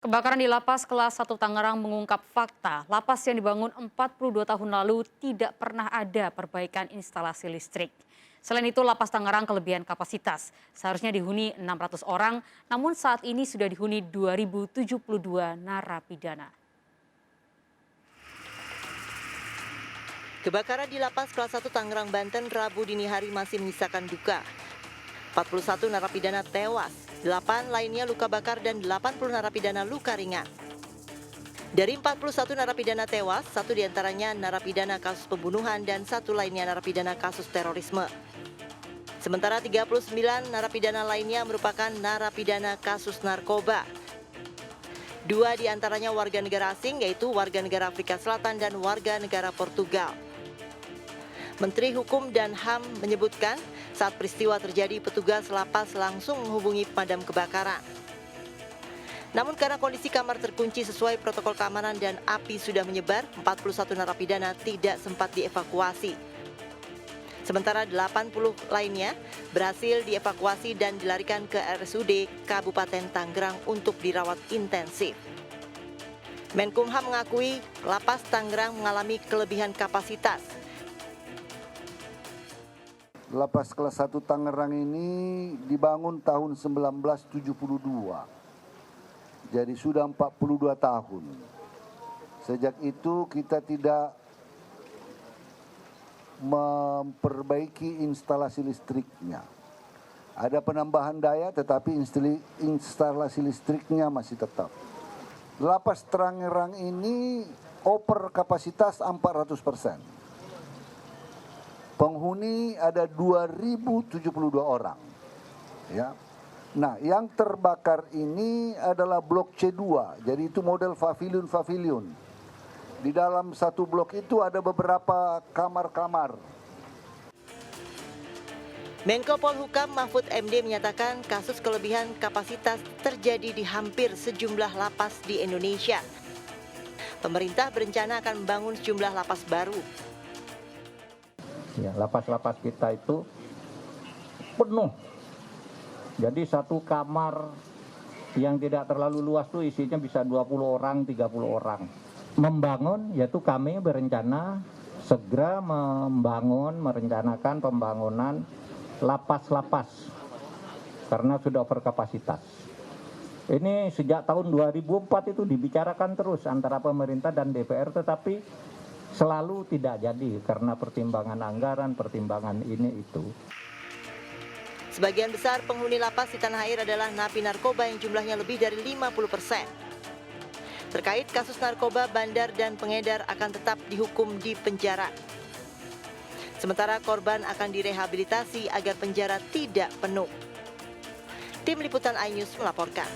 Kebakaran di Lapas Kelas 1 Tangerang mengungkap fakta lapas yang dibangun 42 tahun lalu tidak pernah ada perbaikan instalasi listrik. Selain itu, Lapas Tangerang kelebihan kapasitas. Seharusnya dihuni 600 orang, namun saat ini sudah dihuni 2072 narapidana. Kebakaran di Lapas Kelas 1 Tangerang, Banten Rabu dini hari masih menyisakan duka. 41 narapidana tewas, 8 lainnya luka bakar dan 80 narapidana luka ringan. Dari 41 narapidana tewas, 1 diantaranya narapidana kasus pembunuhan dan 1 lainnya narapidana kasus terorisme. Sementara 39 narapidana lainnya merupakan narapidana kasus narkoba. 2 diantaranya warga negara asing, yaitu warga negara Afrika Selatan dan warga negara Portugal. Menteri Hukum dan HAM menyebutkan saat peristiwa terjadi petugas lapas langsung menghubungi pemadam kebakaran. Namun karena kondisi kamar terkunci sesuai protokol keamanan dan api sudah menyebar, 41 narapidana tidak sempat dievakuasi. Sementara 80 lainnya berhasil dievakuasi dan dilarikan ke RSUD Kabupaten Tangerang untuk dirawat intensif. Menkumham mengakui Lapas Tangerang mengalami kelebihan kapasitas. Lapas Kelas 1 Tangerang ini dibangun tahun 1972. Jadi sudah 42 tahun. Sejak itu kita tidak memperbaiki instalasi listriknya. Ada penambahan daya tetapi instalasi listriknya masih tetap. Lapas Tangerang ini over kapasitas 400%. Penghuni ada 2072 orang. Ya. Nah, yang terbakar ini adalah blok C2. Jadi itu model pavilion. Di dalam satu blok itu ada beberapa kamar-kamar. Menko Polhukam Mahfud MD menyatakan kasus kelebihan kapasitas terjadi di hampir sejumlah lapas di Indonesia. Pemerintah berencana akan membangun sejumlah lapas baru. Ya, lapas-lapas kita itu penuh. Jadi satu kamar yang tidak terlalu luas tuh isinya bisa 20 orang, 30 orang. Membangun, yaitu kami berencana segera merencanakan pembangunan lapas-lapas karena sudah overkapasitas. Ini sejak tahun 2004 itu dibicarakan terus antara pemerintah dan DPR, tetapi selalu tidak jadi karena pertimbangan anggaran, pertimbangan ini itu. Sebagian besar penghuni lapas di tanah air adalah napi narkoba yang jumlahnya lebih dari 50%. Terkait kasus narkoba, bandar dan pengedar akan tetap dihukum di penjara. Sementara korban akan direhabilitasi agar penjara tidak penuh. Tim Liputan iNews melaporkan.